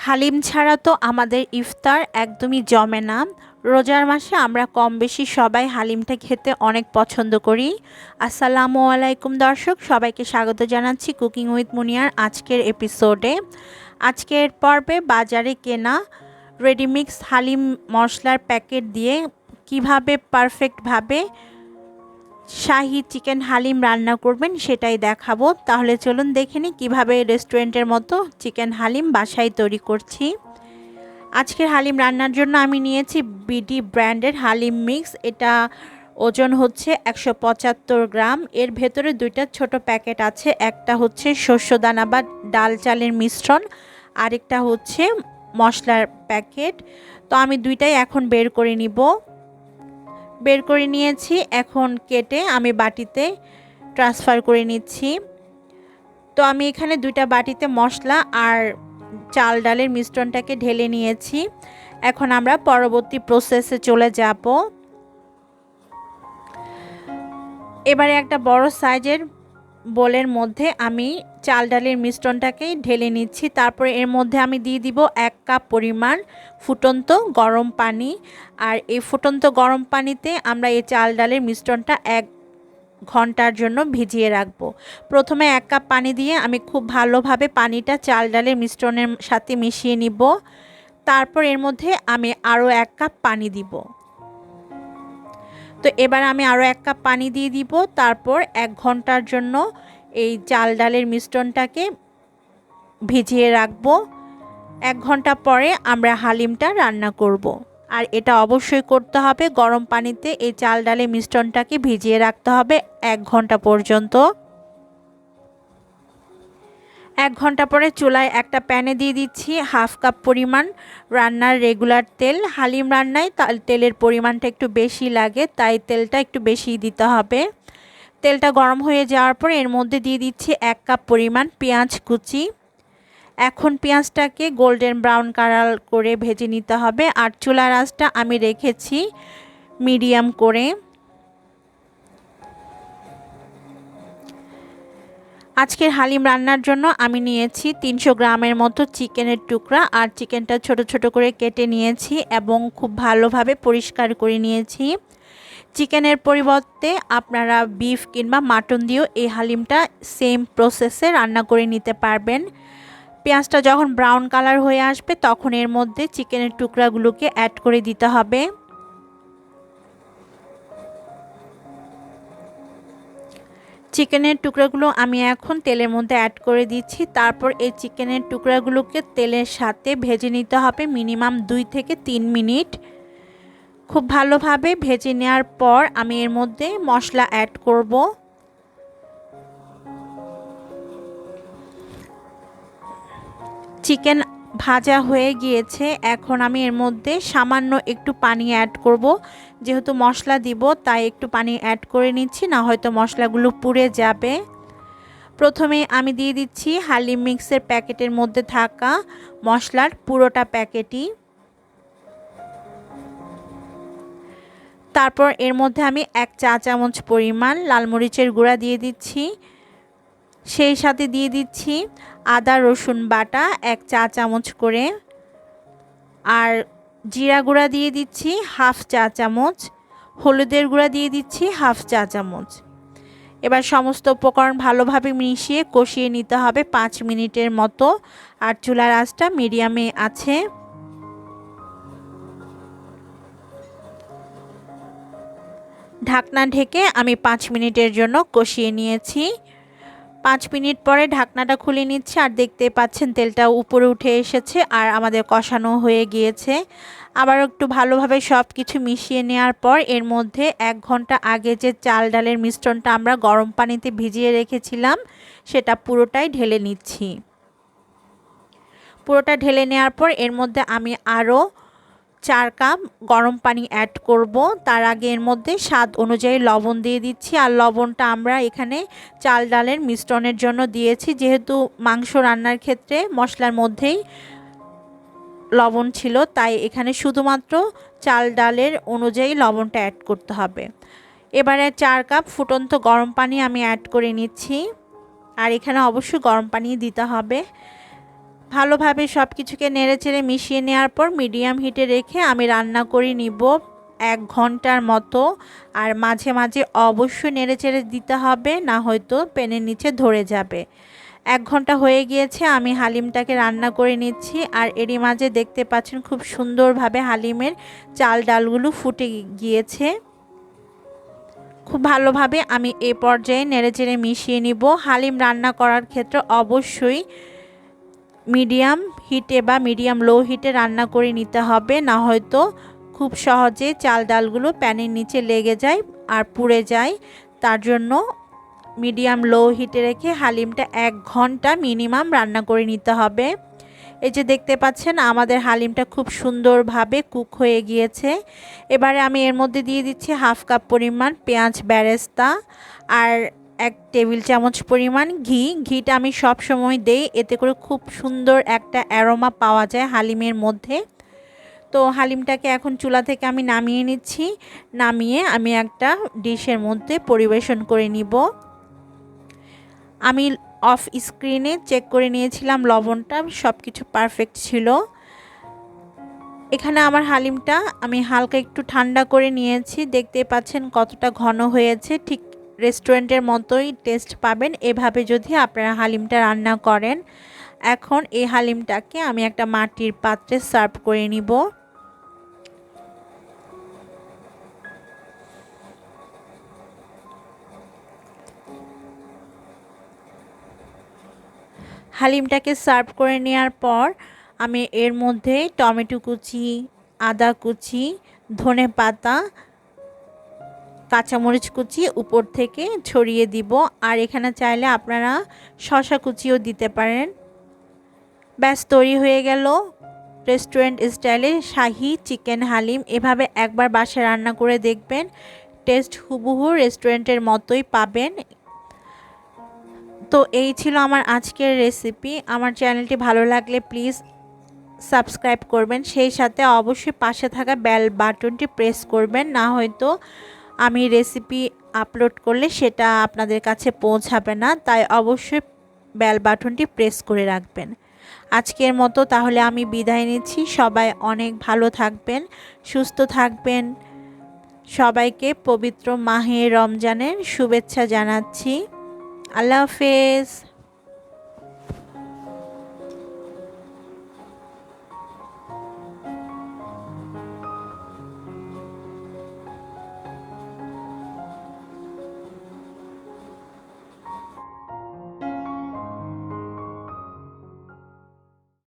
হালিম ছাড়া তো আমাদের ইফতার একদমই জমে না। রোজার মাসে আমরা কম বেশি সবাই হালিমটা খেতে অনেক পছন্দ করি। আসসালামু আলাইকুম দর্শক, সবাইকে স্বাগত জানাচ্ছি কুকিং উইথ মুনিয়ার আজকের এপিসোডে। আজকের পর্বে বাজারে কেনা রেডিমিক্স হালিম মশলার প্যাকেট দিয়ে কিভাবে পারফেক্টভাবে শাহি চিকেন হালিম রান্না করবেন সেটাই দেখাবো। তাহলে চলুন দেখে নিই কীভাবে রেস্টুরেন্টের মতো চিকেন হালিম বাসায় তৈরি করছি। আজকের হালিম রান্নার জন্য আমি নিয়েছি বিডি ব্র্যান্ডের হালিম মিক্স। এটা ওজন হচ্ছে 175 গ্রাম। এর ভেতরে দুইটা ছোট প্যাকেট আছে, একটা হচ্ছে শস্যদানা বা ডাল চালের মিশ্রণ, আরেকটা হচ্ছে মশলার প্যাকেট। তো আমি দুইটাই এখন বের করে নিয়েছি। এখন কেটে আমি বাটিতে ট্রান্সফার করে নিচ্ছি। তো আমি এখানে দুইটা বাটিতে মশলা আর চাল ডালের মিশ্রণটাকে ঢেলে নিয়েছি। এখন আমরা পরবর্তী প্রসেসে চলে যাব। এবারে একটা বড় সাইজের বোলের মধ্যে আমি চাল ডালের মিশ্রণটাকে ঢেলে নিচ্ছি। তারপর এর মধ্যে আমি দিয়ে দিব 1 কাপ পরিমাণ ফুটন্ত গরম পানি। আর এই ফুটন্ত গরম পানিতে আমরা এই চাল ডালের মিশ্রণটা 1 ঘন্টার জন্য ভিজিয়ে রাখবো। প্রথমে 1 কাপ পানি দিয়ে আমি খুব ভালোভাবে পানিটা চাল ডালের মিশ্রণের সাথে মিশিয়ে নিব। তারপর এর মধ্যে আমি আরও 1 কাপ পানি দিব। তো এবার আমি আরও 1 কাপ পানি দিয়ে দিব। তারপর 1 ঘন্টার জন্য এই চাল ডালের মিশ্রণটাকে ভিজিয়ে রাখবো। 1 ঘন্টা পরে আমরা হালিমটা রান্না করব। আর এটা অবশ্যই করতে হবে গরম পানিতে। এই চাল ডালের মিশ্রণটাকে ভিজিয়ে রাখতে হবে 1 ঘন্টা পর্যন্ত। 1 ঘন্টা পরে চুলায় একটা প্যানে দিয়ে দিচ্ছি 1/2 কাপ পরিমাণ রান্নার রেগুলার তেল। হালিম রান্নায় তেলের পরিমাণটা একটু বেশি লাগে, তাই তেলটা একটু বেশি দিতে হবে। তেলটা গরম হয়ে যাওয়ার পর এর মধ্যে দিয়ে দিচ্ছি 1 কাপ পরিমাণ পেঁয়াজ কুচি। এখন পেঁয়াজটাকে গোল্ডেন ব্রাউন কালার করে ভেজে নিতে হবে। আর চুলার আঁচটা আমি রেখেছি মিডিয়াম করে। আজকের হালিম রান্নার জন্য আমি নিয়েছি 300 গ্রামের মতো চিকেনের টুকরা। আর চিকেনটা ছোট ছোট করে কেটে নিয়েছি এবং খুব ভালোভাবে পরিষ্কার করে নিয়েছি। চিকেনের পরিবর্তে আপনারা বিফ কিংবা মাটন দিয়েও এই হালিমটা সেম প্রসেসে রান্না করে নিতে পারবেন। পেঁয়াজটা যখন ব্রাউন কালার হয়ে আসবে তখন এর মধ্যে চিকেনের টুকরাগুলোকে অ্যাড করে দিতে হবে। চিকেনের টুকরাগুলো আমি এখন তেলের মধ্যে অ্যাড করে দিচ্ছি। তারপর এই চিকেনের টুকরাগুলোকে তেলের সাথে ভেজে নিতে হবে মিনিমাম 2 থেকে 3 মিনিট। খুব ভালোভাবে ভেজে নেওয়ার পর আমি এর মধ্যে মশলা অ্যাড করব। চিকেন ভাজা হয়ে গিয়েছে। এখন আমি এর মধ্যে সামান্য একটু পানি অ্যাড করব। যেহেতু মশলা দিব তাই একটু পানি অ্যাড করে নিচ্ছি, না হয়তো মশলাগুলো পুড়ে যাবে। প্রথমে আমি দিয়ে দিচ্ছি হালিম মিক্সের প্যাকেটের মধ্যে থাকা মশলার পুরোটা প্যাকেটই। তারপর এর মধ্যে আমি 1 চা চামচ পরিমাণ লাল মরিচের গুঁড়া দিয়ে দিচ্ছি। সেই সাথে দিয়ে দিচ্ছি আদা রসুন বাটা 1 চা চামচ করে। আর জিরা গুঁড়া দিয়ে দিচ্ছি 1/2 চা চামচ। হলুদের গুঁড়া দিয়ে দিচ্ছি 1/2 চা চামচ। এবার সমস্ত উপকরণ ভালোভাবে মিশিয়ে কষিয়ে নিতে হবে 5 মিনিটের মতো। আর চুলার আঁচটা মিডিয়ামে আছে। ঢাকনা ঢেকে আমি 5 মিনিটের জন্য কষিয়ে নিয়েছি। 5 মিনিট পরে ঢাকনাটা খুলে নিচ্ছি। আর দেখতে পাচ্ছেন তেলটা উপরে উঠে এসেছে আর আমাদের কষানো হয়ে গিয়েছে। আবার একটু ভালোভাবে সব কিছু মিশিয়ে নেওয়ার পর এর মধ্যে 1 ঘন্টা আগে যে চাল ডালের মিশ্রণটা আমরা গরম পানিতে ভিজিয়ে রেখেছিলাম সেটা পুরোটাই ঢেলে নিচ্ছি। পুরোটা ঢেলে নেওয়ার পর এর মধ্যে আমি আরও 4 কাপ গরম পানি অ্যাড করব। তার আগে এর মধ্যে স্বাদ অনুযায়ী লবণ দিয়ে দিচ্ছি। আর লবণটা আমরা এখানে চাল ডালের মিশ্রণের জন্য দিয়েছি, যেহেতু মাংস রান্নার ক্ষেত্রে মশলার মধ্যেই লবণ ছিল, তাই এখানে শুধুমাত্র চাল ডালের অনুযায়ী লবণটা অ্যাড করতে হবে। এবারে 4 কাপ ফুটন্ত গরম পানি আমি অ্যাড করে নিচ্ছি। আর এখানে অবশ্যই গরম পানি দিতে হবে। ভালোভাবে সব কিছুকে নেড়েচেড়ে মিশিয়ে নেওয়ার পর মিডিয়াম হিটে রেখে আমি রান্না করে নিব 1 ঘন্টার মতো। আর মাঝে মাঝে অবশ্যই নেড়েচেড়ে দিতে হবে, না হয়তো প্যানের নিচে ধরে যাবে। 1 ঘন্টা হয়ে গিয়েছে, আমি হালিমটাকে রান্না করে নিচ্ছি। আর এরই মাঝে দেখতে পাচ্ছেন খুব সুন্দরভাবে হালিমের চাল ডালগুলো ফুটে গিয়েছে। খুব ভালোভাবে আমি এই পর্যায়ে নেড়েচেড়ে মিশিয়ে নিব। হালিম রান্না করার ক্ষেত্রে অবশ্যই মিডিয়াম হিটে বা মিডিয়াম লো হিটে রান্না করে নিতে হবে, না হয়তো খুব সহজে চাল ডালগুলো প্যানের নিচে লেগে যায় আর পুড়ে যায়। তার জন্য মিডিয়াম লো হিটে রেখে হালিমটা 1 ঘন্টা মিনিমাম রান্না করে নিতে হবে। এই যে দেখতে পাচ্ছেন আমাদের হালিমটা খুব সুন্দরভাবে কুক হয়ে গিয়েছে। এবারে আমি এর মধ্যে দিয়ে দিচ্ছি 1/2 কাপ পরিমাণ পেঁয়াজ বেরেস্তা আর 1 টেবিল চামচ পরিমাণ ঘি। ঘিটা আমি সব সময় দেই, এতে করে খুব সুন্দর একটা অ্যারোমা পাওয়া যায় হালিমের মধ্যে। তো হালিমটাকে এখন চুলা থেকে আমি নামিয়ে নিচ্ছি। নামিয়ে আমি একটা ডিশের মধ্যে পরিবেশন করে নিব। আমি অফ স্ক্রিনে চেক করে নিয়েছিলাম লবণটা, সব কিছু পারফেক্ট ছিল। এখানে আমার হালিমটা আমি হালকা একটু ঠান্ডা করে নিয়েছি, দেখতে পাচ্ছেন কতটা ঘন হয়েছে। ঠিক রেস্টুরেন্টের মতোই টেস্ট পাবেন এভাবে যদি আপনারা হালিমটা রান্না করেন। এখন এই হালিমটাকে আমি একটা মাটির পাত্রে সার্ভ করে নিব। হালিমটাকে সার্ভ করে নেওয়ার পর আমি এর মধ্যে টমেটো কুচি, আদা কুচি, ধনে পাতা, কাঁচামরিচ কুচি উপর থেকে ছড়িয়ে দিব। আর এখানে চাইলে আপনারা শসা কুচিও দিতে পারেন। ব্যাস তৈরি হয়ে গেল রেস্টুরেন্ট স্টাইলে শাহি চিকেন হালিম। এভাবে একবার বাসায় রান্না করে দেখবেন, টেস্ট হুবহু রেস্টুরেন্টের মতোই পাবেন। তো এই ছিল আমার আজকের রেসিপি। আমার চ্যানেলটি ভালো লাগলে প্লিজ সাবস্ক্রাইব করবেন, সেই সাথে অবশ্যই পাশে থাকা বেল বাটনটি প্রেস করবেন, না হয়তো আমি রেসিপি আপলোড করলে সেটা আপনাদের কাছে পৌঁছাবে না। তাই অবশ্যই বেল বাটনটি প্রেস করে রাখবেন। আজকের মতো তাহলে আমি বিদায় নিচ্ছি। সবাই অনেক ভালো থাকবেন, সুস্থ থাকবেন। সবাইকে পবিত্র মাহে রমজানের শুভেচ্ছা জানাচ্ছি। আল্লাহ হাফেজ।